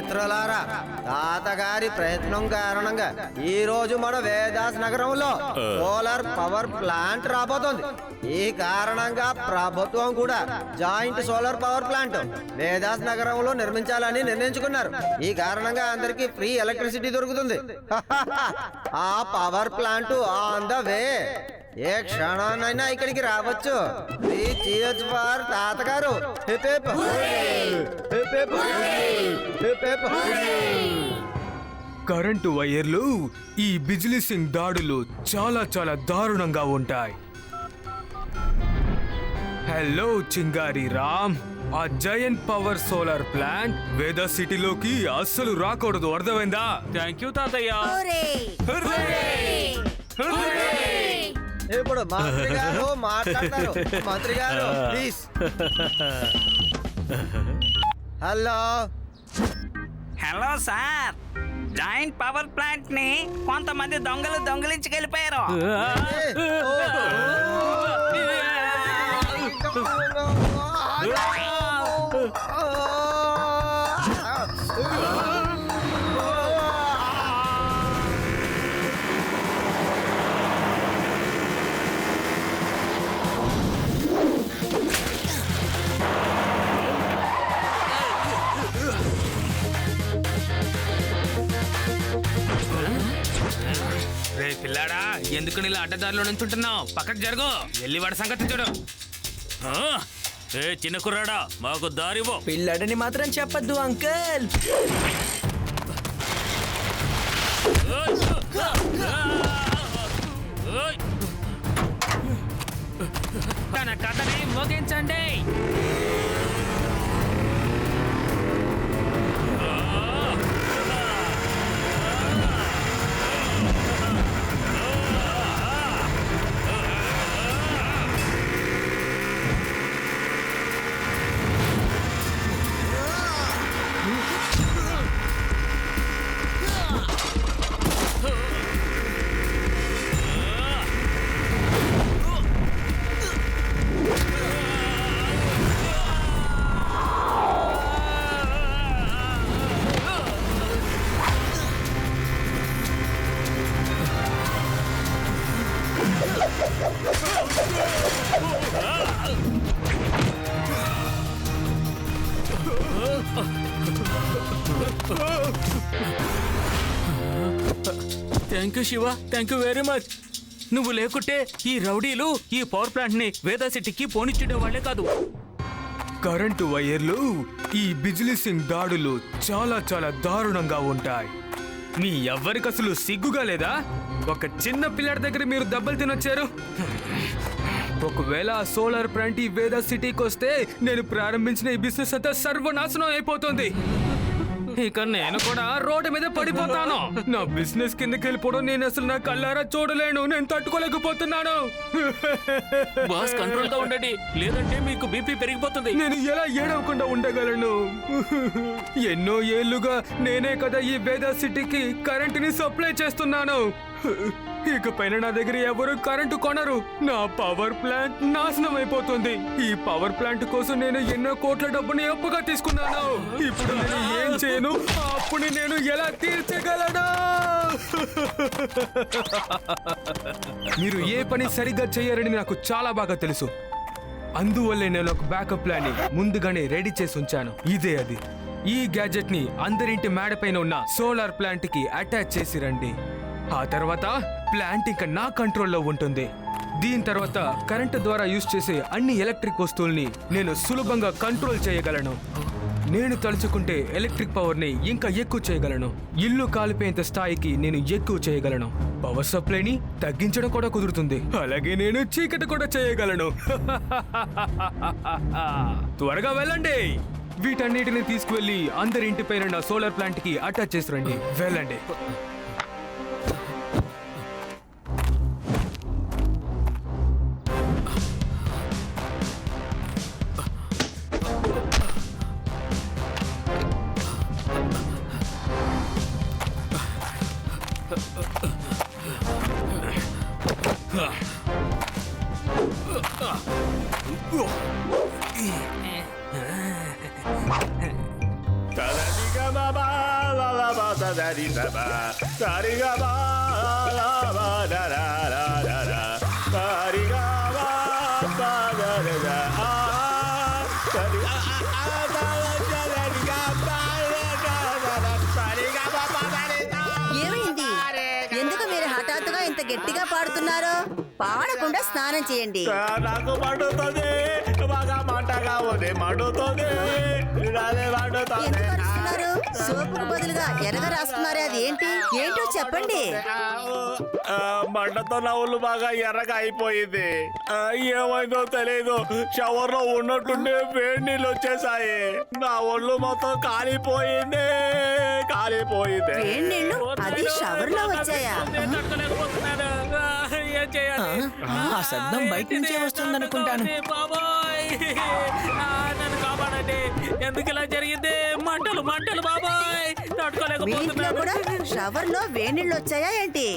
మిత్రులారా, తాతగారి ప్రయత్నం కారణంగా ఈ రోజు మన వేదాస్ నగరంలో సోలార్ పవర్ ప్లాంట్ రాబోతోంది. ఈ కారణంగా ప్రభుత్వం కూడా joint solar power plant Vedas నగరంలో నిర్మించాలని నిర్ణయించుకున్నారు. ఈ కారణంగా అందరికి ఫ్రీ ఎలక్ట్రిసిటీ దొరుకుతుంది. ఆ power plant on the way. ఏ క్షణాన్నైనా ఇక్కడికి రావచ్చు. తాతగారు. కరెంటు వైర్లు ఈ బిజిలీ సింగ్ దాడులు చాలా చాలా దారుణంగా ఉంటాయి. హలో చింగారి రామ్, ఆ జయంట్ పవర్ సోలార్ ప్లాంట్ వేదా సిటీలోకి అస్సలు రాకూడదు, అర్థమైందా? థ్యాంక్ యూ తాతయ్య. ఇప్పుడు మంత్రి గారు మాట్లాడతారు. మంత్రి గారు please. Hello hello sir, joint power plant ని కొంతమంది దొంగలు దొంగిలించుకెళ్ళిపోయారు. రే పిల్లాడా, ఎందుకు నీళ్ళ అడ్డదారిలో నుంచుంటున్నావు? పక్కకు జరుగు, వెళ్ళి వాడి సంగతి చూడు. ఏ చిన్న కుర్రాడా, మాకు దారివో. పిల్లడని మాత్రం చెప్పద్దు అంకల్. తన కథని ముగించండి. Thank you Shiva, thank you very much. నువ్వు లేకుంటే ఈ రౌడీలు ఈ పవర్ ప్లాంట్ ని వేదా సిటీకి పోనిచ్చుడే వాళ్లే కాదు. కరెంటు వైర్లు ఈ బిజిలీ సింగ్ దాడులు చాలా చాలా దారుణంగా ఉంటాయి. మీ ఎవ్వరికి అసలు సిగ్గుగా లేదా? ఒక చిన్న పిల్లాడి దగ్గర మీరు దెబ్బలు తినొచ్చారు. ఒకవేళ సోలార్ ప్లాంట్ ఈ వేదా సిటీకి వస్తే నేను ప్రారంభించిన ఈ బిజినెస్ అంతా సర్వనాశనం అయిపోతుంది. ఇక నేను కూడా రోడ్డు మీద పడిపోతాను. నా బిజినెస్ కిందకి వెళ్ళిపోవడం నేను అసలు నా కళ్ళారా చూడలేను. నేను తట్టుకోలేకపోతున్నాను. బాస్ కంట్రోల్ గా ఉండండి, లేదంటే మీకు బీపీ పెరిగిపోతుంది. నేను ఎలా ఏడవకుండా ఉండగలను? ఎన్నో ఏళ్లుగా నేనే కదా ఈ వేదా సిటీకి కరెంటుని సప్లై చేస్తున్నాను. ఇకపైన నా దగ్గర ఎవరు కరెంటు కొనరు. నా పవర్ ప్లాంట్ నాశనం అయిపోతుంది. ఈ పవర్ ప్లాంట్ కోసం నేను ఎన్నో కోట్ల డబ్బుని అప్పుగా తీసుకున్నాను. ఇప్పుడు నేను ఏం చేయను? అప్పుని నేను ఎలా తీర్చగలను? మీరు ఏ పని సరిగ్గా చేయరని నాకు చాలా బాగా తెలుసు. అందువల్లే నేను ఒక బ్యాకప్ ప్లాన్ ని ముందుగానే రెడీ చేసి ఉంచాను. ఇదే అది. ఈ గ్యాజెట్ ని అందరింటి మేడపైన ఉన్న సోలార్ ప్లాంట్ కి అటాచ్ చేసి రండి. ఆ తర్వాత ప్లాంట్ ఇంకా నా కంట్రోల్లో ఉంటుంది. దీని తర్వాత కరెంటు ద్వారా యూజ్ చేసే అన్ని ఎలక్ట్రిక్ వస్తువుల్ని నేను సులభంగా కంట్రోల్ చేయగలను. నేను తలుచుకుంటే ఎలక్ట్రిక్ పవర్ ని ఇంకా ఎక్కువ చేయగలను. ఇల్లు కాలిపోయేంత స్థాయికి నేను ఎక్కువ చేయగలను. పవర్ సప్లైని తగ్గించడం కూడా కుదురుతుంది. అలాగే నేను చీకటి కూడా చేయగలను. త్వరగా వెళ్ళండి. వీటన్నిటిని తీసుకువెళ్ళి అందరి ఇంటిపైన నా సోలార్ ప్లాంట్ కి అటాచ్ చేసి రండి. వెళ్ళండి. Ba-da-dee-ga-ba-ba. ఏమైంది? ఎందుకు మీరు హఠాత్తుగా ఇంత గట్టిగా పాడుతున్నారు? పాడకుండా స్నానం చేయండి. నాకు మండుతుంది, బాగా మంటగా ఉంది, మండుతుంది, ఎందుకు అరుస్తున్నారు? సోపుకు బదులుగా ఎరగ రాస్తున్నారే, అది ఏంటి? ఏంటో చెప్పండి. మంటతో నా ఒళ్ళు బాగా ఎర్రగా అయిపోయింది. ఏమైందో తెలియదు, షవర్ లో ఉన్నట్టుండే వేడి నీళ్ళు వచ్చేసాయి. నా ఒళ్ళు మొత్తం కాలిపోయింది. వేడి నీళ్ళు అది షవర్ లో వచ్చాయా? తట్టుకోలేకపోతున్నాను. ఏం చేయాలి? ఆ శబ్దం బయట నుంచే వస్తుందనుకుంటాను. బాబాయ్, నన్ను కాపాడండి. ఎందుకు ఇలా జరిగింది? మంటలు మంటలు బాబాయ్, మీ ఇంట్లో తట్టుకోలేకపోతున్నాను. కూడా షవర్ లో వేడి నీళ్ళు వచ్చాయా ఏంటి?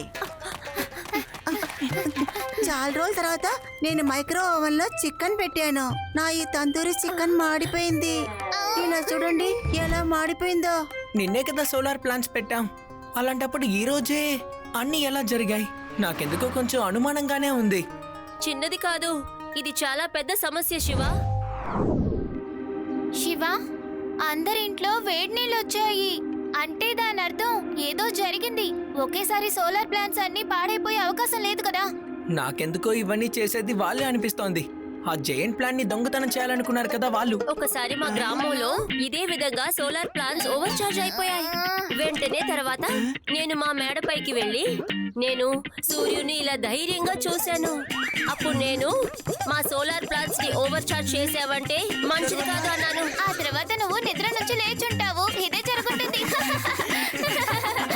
చాలా రోజుల తర్వాత నేను మైక్రో ఓవెన్ లో చికెన్ పెట్టాను. నా ఈ తందూరి చికెన్ మాడిపోయింది. ఇలా చూడండి ఎలా మాడిపోయిందో. నిన్నే కదా సోలార్ ప్లాంట్స్ పెట్టాం. అలాంటప్పుడు ఈ రోజే అన్ని ఎలా జరిగాయి? నాకెందుకో కొంచెం అనుమానంగానే ఉంది. చిన్నది కాదు, ఇది చాలా పెద్ద సమస్య శివ. శివ, అందరింట్లో వేడి నీళ్ళు వచ్చాయి అంటే దాని అర్థం ఏదో జరిగింది. ఒకేసారి సోలార్ ప్లాంట్స్ అన్ని పాడైపోయే అవకాశం లేదు కదా. నాకెందుకో ఇవన్నీ చేసేది వాళ్ళే అనిపిస్తోంది. ఆ జైంట్ ప్లాన్ ని దొంగతనం చేయాలనుకున్నారు కదా వాళ్ళు. ఒకసారి మా గ్రామంలో ఇదే విధంగా సోలార్ ప్లాంట్స్ ఓవర్ చార్జ్ అయిపోయాయి. వెంటనే తర్వాత నేను మా మేడపైకి వెళ్ళి నేను సూర్యుని ఇలా ధైర్యంగా చూశాను. అప్పుడు నేను మా సోలార్ ప్లాంట్స్ ని ఓవర్ చార్జ్ చేసావంటే మంచిది కాదు అన్నాను. ఆ తర్వాత నువ్వు నిద్ర నుంచి లేచుంటావు. ఇదే జరుగుతుంది.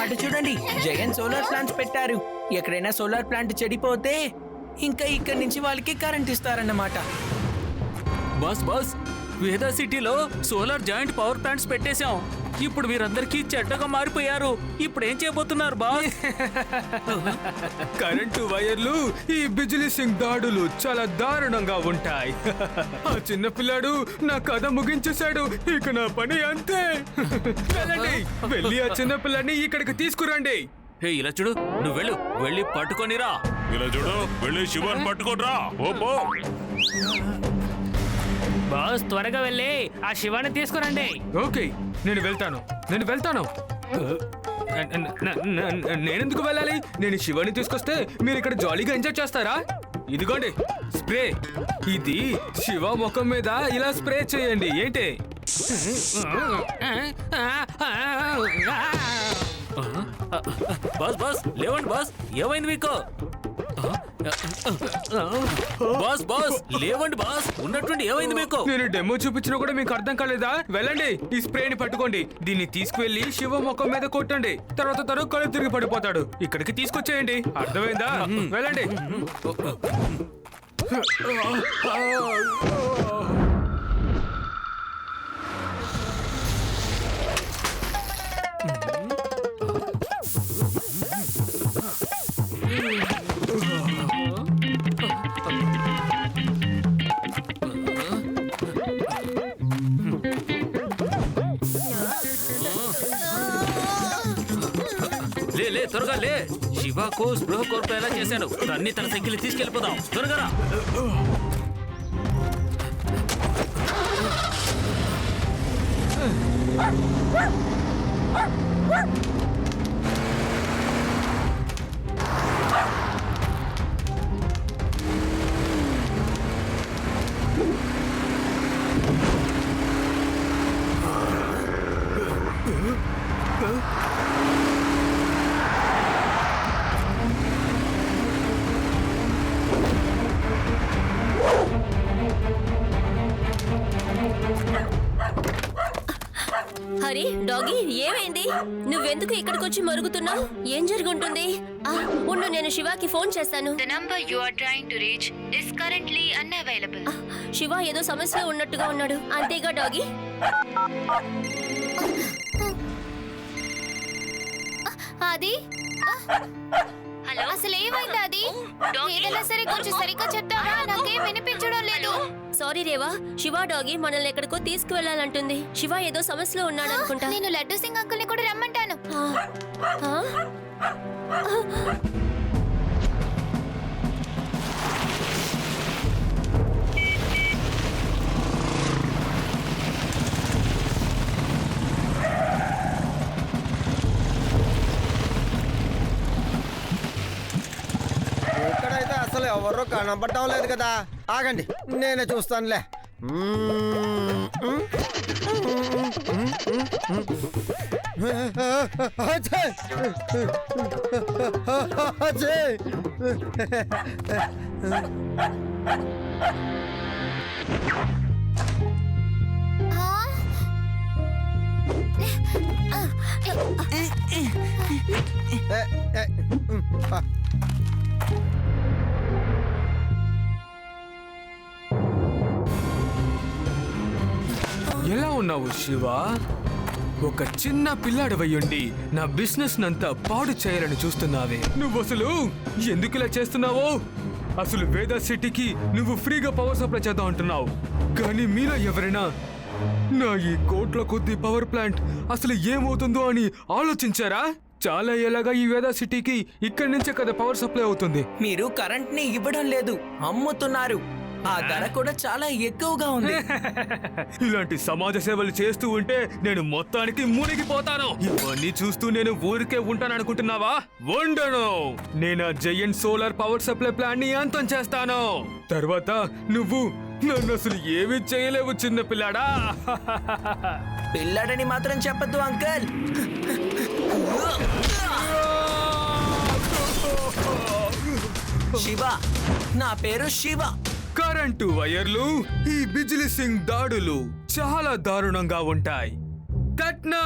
అటు చూడండి, జైంట్ సోలార్ ప్లాంట్స్ పెట్టారు. ఎక్కడైనా సోలార్ ప్లాంట్ చెడిపోతే ఇంకా ఇక్కడి నుంచి వాళ్ళకి కరెంట్ ఇస్తారన్నమాట. బస్ వేదా సిటీలో సోలార్ జాయింట్ పవర్ ప్లాంట్స్ పెట్టేశాం. ఇప్పుడు వీరందరికీ చెడ్డగా మారిపోయారు. ఇప్పుడు ఏం చేయబోతున్నారు బాస్? కరెంటు వైర్లు, ఈ బిజిలీ సింగ్ దాడులు చాలా దారుణంగా ఉంటాయి. ఆ చిన్న పిల్లాడు నా కథ ముగించేశాడు. ఇక నా పని అంతే. వెళ్ళండి, వెళ్ళి ఆ చిన్న పిల్లాడిని ఇక్కడికి తీసుకురండి. హే, ఇలా చూడు, నువ్వు వెళ్ళి పట్టుకొనిరా. ఇలా చూడు, వెళ్ళి శివన్ పట్టుకోడ్రా. ఓ పో. బాస్, త్వరగా వెళ్ళి ఆ శివాని తీసుకురండి. ఓకే, నేను వెళ్తాను. నేనెందుకు వెళ్ళాలి? నేను శివాని తీసుకొస్తే మీరు ఇక్కడ జాలీగా ఎంజాయ్ చేస్తారా? ఇదిగోండి స్ప్రే. ఇది శివ ముఖం మీద ఇలా స్ప్రే చేయండి. ఏంటి? బాస్ లేవండి బాస్, ఏమైంది మీకు? బాస్ లేవండి బాస్, ఉన్నట్టుండి ఏమైంది మీకు? నేను డెమో చూపించినా కూడా మీకు అర్థం కాలేదా? వెళ్ళండి, ఈ స్ప్రేని పట్టుకోండి. దీన్ని తీసుకువెళ్ళి శివ ముఖం మీద కొట్టండి. తర్వాత తను కళ్ళు తిరిగి పడిపోతాడు. ఇక్కడికి తీసుకొచ్చేయండి. అర్థమైందా? వెళ్ళండి. లే త్వరగా లే. శివకు స్పృహ కోల్పోయేలా చేశాను. అన్ని తన సైకిల్ తీసుకెళ్ళిపోదాం. త్వరగా రా. హరి, డాగీ, ఏమైంది? నువ్వెందుకు ఇక్కడికి వచ్చి మరుగుతున్నావు? ఏం జరుగుంటుంది? ఉండు, నేను శివాకి ఫోన్ చేస్తాను. The number you are trying to reach is currently unavailable. Shiva ఏదో సమస్య ఉన్నట్టుగా ఉన్నాడు. అంతేగా డాగీ? అది హలో, అసలు ఏమైంది? అది ఏదైనా సరే కొంచెం సరిగ్గా చెప్తావా? నాకేం వినిపించడం లేదు. సారీ రేవా, శివ డాగి మనల్ని ఎక్కడికో తీసుకువెళ్ళాలంటుంది. శివ ఏదో సమస్యలో ఉన్నాడు అనుకుంటా. నేను లడ్డు సింగ్ అంకుల్ ని కూడా రమ్మంటాను. ఆ? ఇక్కడైతే అసలు ఎవరు కనపడటం లేదు కదా. ఆగండి, నేనే చూస్తానులే. అజయ్! అజయ్! ఏ, ఏ, ఆ. ఎలా ఉన్నావు శివ? ఒక చిన్న పిల్లాడివయ్యుండి నా బిజినెస్ నంతా పాడు చేయాలని చూస్తున్నావే. నువ్వు అసలు ఎందుకు ఇలా చేస్తున్నావో? అసలు వేదా సిటీకి నువ్వు ఫ్రీగా పవర్ సప్లై చేద్దాం అంటున్నావు, కానీ మీలో ఎవరైనా నా ఈ కోట్ల కొద్ది పవర్ ప్లాంట్ అసలు ఏమవుతుందో అని ఆలోచించారా? చాలా ఏళ్ళగా ఈ వేదా సిటీకి ఇక్కడి నుంచే కదా పవర్ సప్లై అవుతుంది. మీరు కరెంట్ ని ఇవ్వడం లేదు, అమ్ముతున్నారు. ఆ ధర కూడా చాలా ఎక్కువగా ఉంది. ఇలాంటి సమాజ సేవలు చేస్తూ ఉంటే నేను మొత్తానికి మునిగిపోతాను. ఇవన్నీ చూస్తూ నేను ఊరికే ఉంటాను అనుకుంటున్నావా? ఉండను. నేను ఆ giant solar power supply plan ని అంతం చేస్తాను. తర్వాత నువ్వు నన్ను అసలు ఏమీ చేయలేవు చిన్న పిల్లాడా. పిల్లాడని మాత్రం చెప్పద్దు అంకల్. శివ, నా పేరు శివ. కరెంటు వైర్లు, ఈ బిజిలీ సింగ్ దాడులు చాలా దారుణంగా ఉంటాయి. తట్నా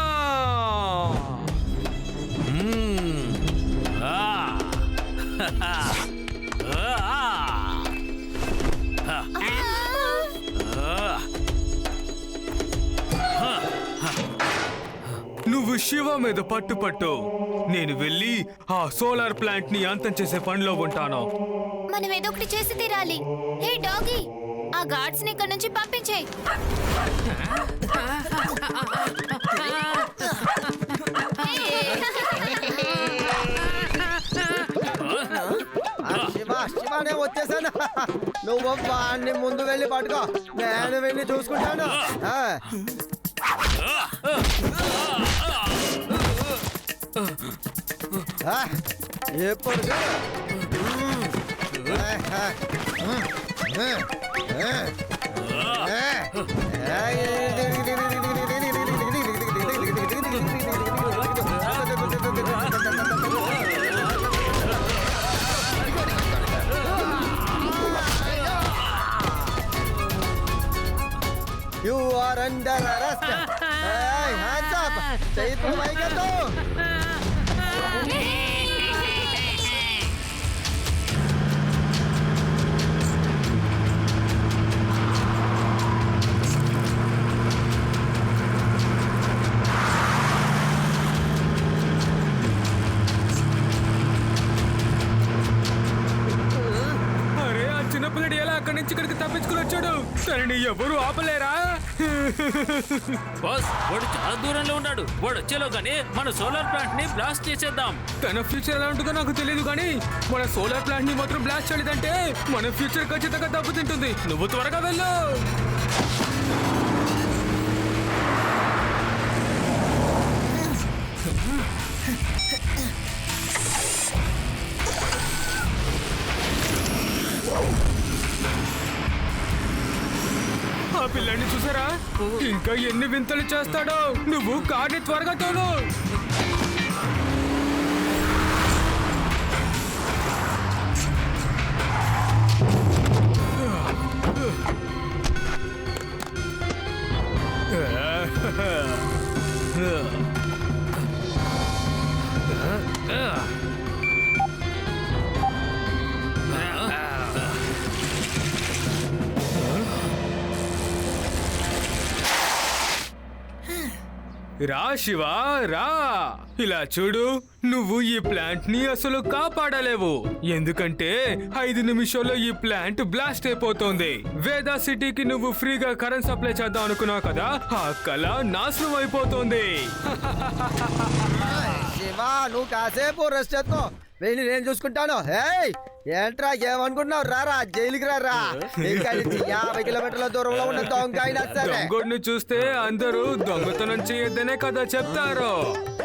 నువ్వు శివ మీద పట్టు. నేను వెళ్ళి ఆ సోలార్ ప్లాంట్ ని అంతం చేసే పనిలో ఉంటాను. మనం ఏదో ఒకటి చేసి తీరాలి. హే డాగీ, ఆ గార్డ్స్ ని ఇక్కడ నుంచి పంపించేయ్. శివానే వచ్చేసాను. నువ్వు వాడిని ముందు వెళ్ళి పట్టుకో, నేను వెళ్ళి చూసుకుంటాను. ఎప్పుడు You are under arrest. Hey, hands up. Say it like that. చిన్నపిల్లడు ఎలా అక్కడి నుంచి ఇక్కడికి తప్పించుకుని వచ్చాడు? తనని ఎవరు ఆపలేరా? బాస్, వాడు చాలా దూరంలో ఉన్నాడు. వాడు వచ్చేలోగానే మన సోలార్ ప్లాంట్ ని బ్లాస్ట్ చేసేద్దాం. తన ఫ్యూచర్ ఎలా ఉంటుందో నాకు తెలియదు, కానీ మన సోలార్ ప్లాంట్ ని మాత్రం బ్లాస్ట్ చేయలేదంటే మన ఫ్యూచర్ ఖచ్చితంగా దెబ్బతింటుంది. నువ్వు త్వరగా వెళ్ళు. ఆ పిల్లాన్ని చూసారా? ఇంకా ఎన్ని వింతలు చేస్తాడో. నువ్వు కార్ని త్వరగా తోలు. రా శివ రా. ఇలా చూడు, నువ్వు ఈ ప్లాంట్ ని అసలు కాపాడలేవు. ఎందుకంటే 5 నిమిషాల్లో ఈ ప్లాంట్ బ్లాస్ట్ అయిపోతుంది. వేదా సిటీకి నువ్వు ఫ్రీగా కరెంట్ సప్లై చేద్దాం అనుకున్నావు కదా, ఆ కళ నాశనం అయిపోతుంది. శివ నువ్వు కాసేపు రెస్ట్ చేస్తావు, వెళ్ళి నేను చూసుకుంటాను. హేయ్ ఏంట్రా ఏమనుకుంటున్నావు? రారా జైలుకి రారా. ఇక్కడి నుంచి 50 కిలోమీటర్ల దూరంలో ఉన్న దొంగ అయినా సరే. దొంగను చూస్తే అందరూ దొంగతనం చేయొద్దనే కదా చెప్తారు,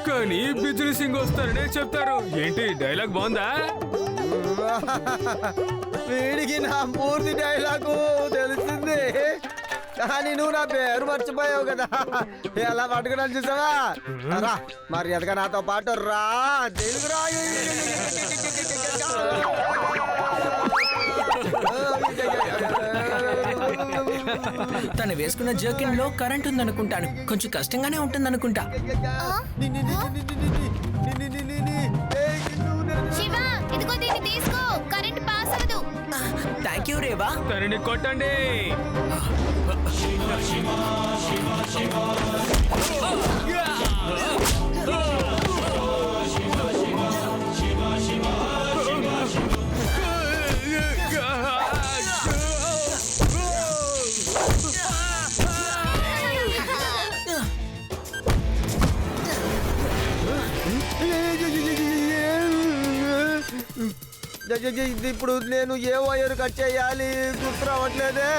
కానీ బిజులు సింగ్ వస్తారనే చెప్తారు. ఏంటి డైలాగ్ బాగుందా? వీడికి నా పూర్తి డైలాగు తెలిసింది, కానీ నువ్వు నా పేరు మర్చిపోయావు కదా. ఎలా పట్టుకున్నాను చూసావా? రా మర్యాదగా నాతో పాటు రా, జైలుకి రా. తను వేసుకున్న జర్కిన్ లో కరెంట్ ఉందనుకుంటాను. కొంచెం కష్టంగానే ఉంటుందనుకుంటా. శివ ఇదిగో దీన్ని తీసుకో, కరెంట్ పాస్ అవ్వదు. Thank you Reva. తనని కొట్టండి. ఇప్పుడు నేను ఏ వైర్ కట్ చేయాలి గుర్తు రావట్లేదే.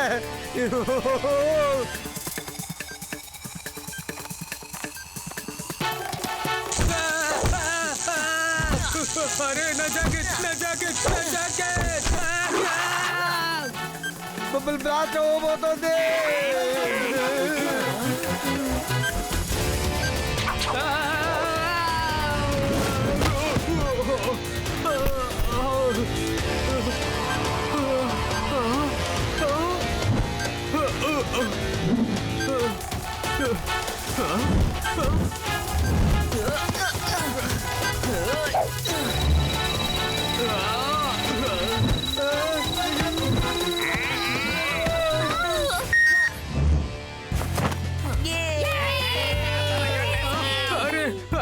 అరే నా జాకెట్, నా జాకెట్, నా జాకెట్. బ్లాస్ట్ అవ్వబోతుంది.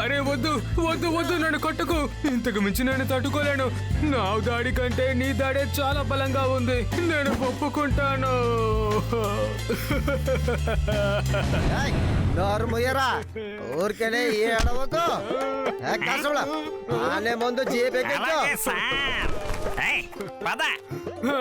అరే వద్దు వద్దు వద్దు, నన్ను కొట్టుకు. ఇంతకు మించి నేను తట్టుకోలేను. నా దాడి కంటే నీ దాడే చాలా బలంగా ఉంది. నేను ఒప్పుకుంటాను. నోరు ముయ్యరా, ఊరికనే ఏడవకు. ఆనే ముందు జీప్ ఎక్కించు. అలాగే సార్. ఏయ్, పద. ఆ